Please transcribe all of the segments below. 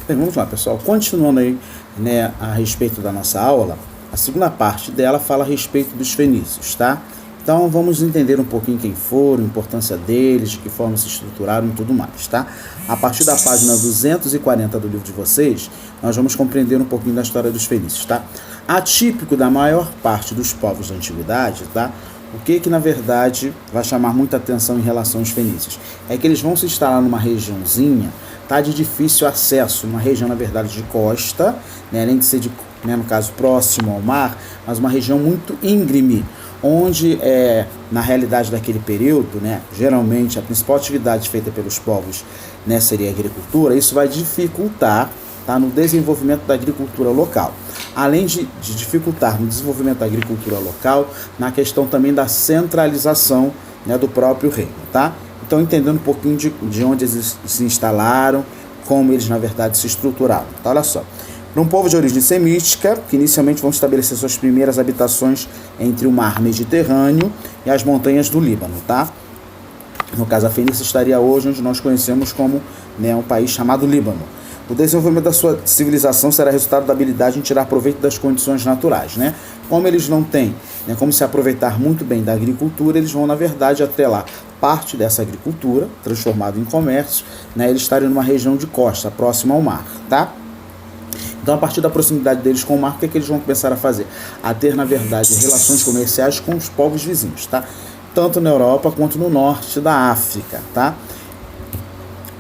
Bem, vamos lá, pessoal. Continuando aí, né, a respeito da nossa aula, a segunda parte dela fala a respeito dos fenícios, tá? Então vamos entender um pouquinho quem foram, a importância deles, de que forma se estruturaram e tudo mais, tá? A partir da página 240 do livro de vocês, nós vamos compreender um pouquinho da história dos fenícios, tá? Atípico da maior parte dos povos da antiguidade, tá? O que na verdade vai chamar muita atenção em relação aos fenícios? É que eles vão se instalar numa regiãozinha, tá, de difícil acesso, uma região na verdade de costa, né, além de ser no caso próximo ao mar, mas uma região muito íngreme, onde na realidade daquele período, né, geralmente a principal atividade feita pelos povos, né, seria a agricultura. Isso vai dificultar, tá, no desenvolvimento da agricultura local. Além de dificultar no desenvolvimento da agricultura local, na questão também da centralização, né, do próprio reino, tá? Então, entendendo um pouquinho de onde eles se instalaram, como eles, na verdade, se estruturaram. Tá? Olha só. Para um povo de origem semítica, que inicialmente vão estabelecer suas primeiras habitações entre o mar Mediterrâneo e as montanhas do Líbano, tá? No caso, a Fenícia estaria hoje onde nós conhecemos como, né, um país chamado Líbano. O desenvolvimento da sua civilização será resultado da habilidade em tirar proveito das condições naturais, né? Como eles não têm, né, como se aproveitar muito bem da agricultura, eles vão, na verdade, atrelar parte dessa agricultura, transformada em comércio, né, eles estarem numa região de costa, próxima ao mar, tá? Então, a partir da proximidade deles com o mar, o que é que eles vão começar a fazer? A ter, na verdade, relações comerciais com os povos vizinhos, tá? Tanto na Europa quanto no norte da África, tá?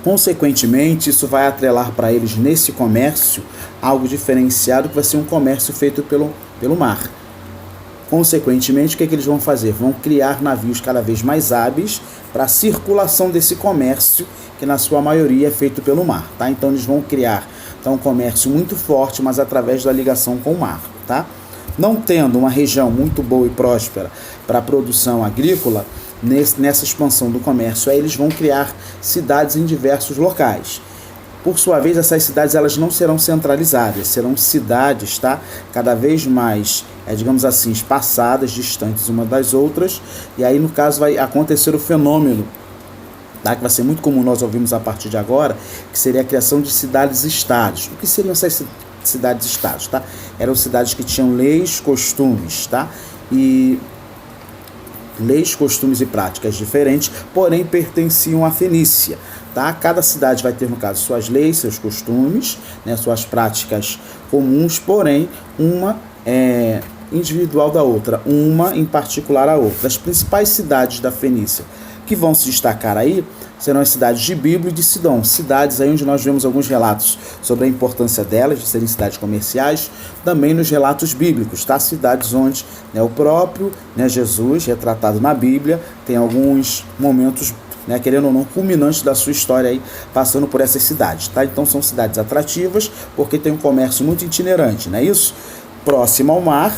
Consequentemente, isso vai atrelar para eles nesse comércio algo diferenciado, que vai ser um comércio feito pelo mar. Consequentemente, o que é que eles vão fazer? Vão criar navios cada vez mais hábeis para a circulação desse comércio, que na sua maioria é feito pelo mar, tá? Então eles vão criar um comércio muito forte, mas através da ligação com o mar, tá? Não tendo uma região muito boa e próspera para a produção agrícola, nessa expansão do comércio, aí eles vão criar cidades em diversos locais. Por sua vez, essas cidades elas não serão centralizadas, serão cidades, tá, cada vez mais, digamos assim, espaçadas, distantes uma das outras, e aí no caso vai acontecer o fenômeno, tá, que vai ser muito comum nós ouvimos a partir de agora, que seria a criação de cidades-estados. O que seriam essas cidades-estados? Tá? Eram cidades que tinham leis, costumes, tá? Leis, costumes e práticas diferentes, porém pertenciam à Fenícia. Tá? Cada cidade vai ter, no caso, suas leis, seus costumes, né, suas práticas comuns, porém uma individual da outra, uma em particular a outra. As principais cidades da Fenícia que vão se destacar aí serão as cidades de Bíblia e de Sidom, cidades aí onde nós vemos alguns relatos sobre a importância delas, de serem cidades comerciais, também nos relatos bíblicos, tá? Cidades onde, né, o próprio, né, Jesus, retratado na Bíblia, tem alguns momentos, né, querendo ou não, culminantes da sua história aí, passando por essas cidades, tá? Então são cidades atrativas, porque tem um comércio muito itinerante, não é isso? Próximo ao mar,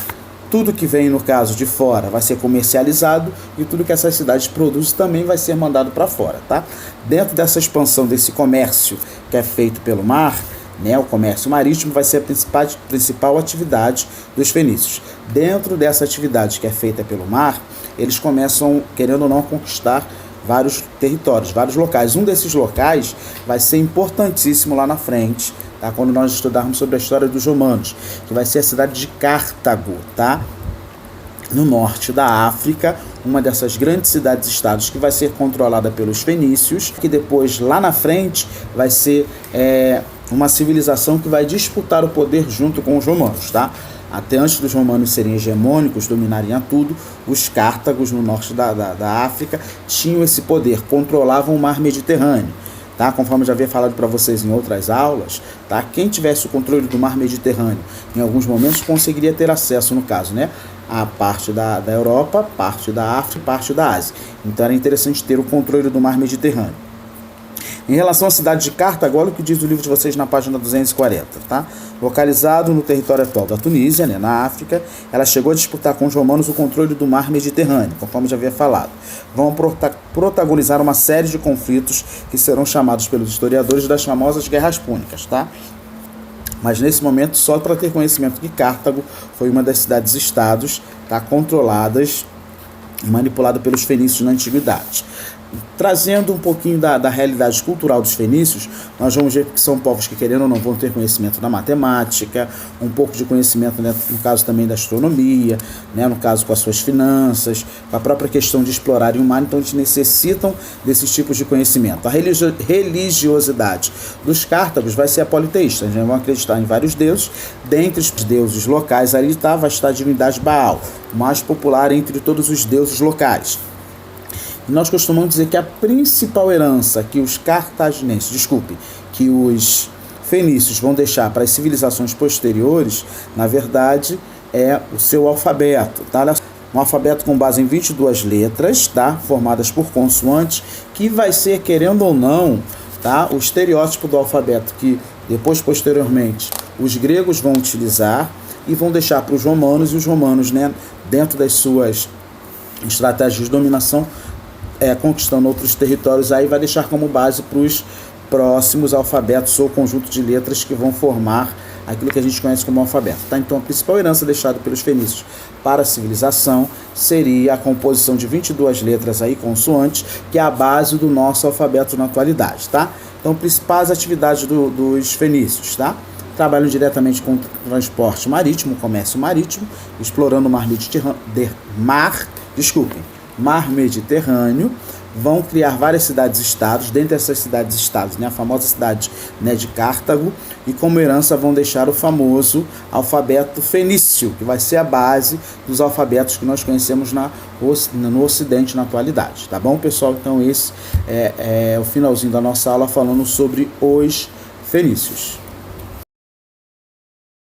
tudo que vem, no caso, de fora vai ser comercializado e tudo que essas cidades produzem também vai ser mandado para fora, tá? Dentro dessa expansão desse comércio que é feito pelo mar, né, o comércio marítimo vai ser a principal atividade dos fenícios. Dentro dessa atividade que é feita pelo mar, eles começam, querendo ou não, a conquistar vários territórios, vários locais. Um desses locais vai ser importantíssimo lá na frente, tá? Quando nós estudarmos sobre a história dos romanos, que vai ser a cidade de Cartago, tá? No norte da África, uma dessas grandes cidades-estados que vai ser controlada pelos fenícios, que depois, lá na frente, vai ser uma civilização que vai disputar o poder junto com os romanos, tá? Até antes dos romanos serem hegemônicos, dominarem a tudo, os cártagos no norte da África tinham esse poder, controlavam o mar Mediterrâneo. Tá? Conforme eu já havia falado para vocês em outras aulas, tá? Quem tivesse o controle do mar Mediterrâneo, em alguns momentos, conseguiria ter acesso, no caso, né, a parte da Europa, parte da África e parte da Ásia. Então era interessante ter o controle do mar Mediterrâneo. Em relação à cidade de Cartago, olha o que diz o livro de vocês na página 240, tá? Localizado no território atual da Tunísia, né, na África, ela chegou a disputar com os romanos o controle do mar Mediterrâneo, conforme já havia falado. Vão protagonizar uma série de conflitos que serão chamados pelos historiadores das famosas Guerras Púnicas, tá? Mas nesse momento, só para ter conhecimento que Cartago foi uma das cidades-estados, tá, controladas e manipulada pelos fenícios na antiguidade. trazendo um pouquinho da realidade cultural dos fenícios, nós vamos ver que são povos que, querendo ou não, vão ter conhecimento da matemática, um pouco de conhecimento, né, no caso também da astronomia, né, no caso com as suas finanças, com a própria questão de explorarem o mar. Então eles necessitam desses tipos de conhecimento. A religiosidade dos cártagos vai ser a politeísta, eles vão acreditar em vários deuses. Dentre os deuses locais ali vai estar a divindade Baal, o mais popular entre todos os deuses locais. Nós costumamos dizer que a principal herança que os cartaginenses, que os fenícios vão deixar para as civilizações posteriores, na verdade, é o seu alfabeto, tá? Um alfabeto com base em 22 letras, tá? Formadas por consoantes, que vai ser, querendo ou não, tá? O estereótipo do alfabeto que depois, posteriormente, os gregos vão utilizar e vão deixar para os romanos, e os romanos, né, dentro das suas estratégias de dominação, conquistando outros territórios, aí vai deixar como base para os próximos alfabetos ou conjunto de letras que vão formar aquilo que a gente conhece como alfabeto. Tá? Então, a principal herança deixada pelos fenícios para a civilização seria a composição de 22 letras aí, consoantes, que é a base do nosso alfabeto na atualidade. Tá? Então, principais atividades dos fenícios, tá? Trabalham diretamente com transporte marítimo, comércio marítimo, explorando o Mar Mediterrâneo, vão criar várias cidades-estados, dentre essas cidades-estados, né, a famosa cidade, né, de Cartago, e como herança vão deixar o famoso alfabeto fenício, que vai ser a base dos alfabetos que nós conhecemos no Ocidente na atualidade. Tá bom, pessoal? Então esse é o finalzinho da nossa aula falando sobre os fenícios.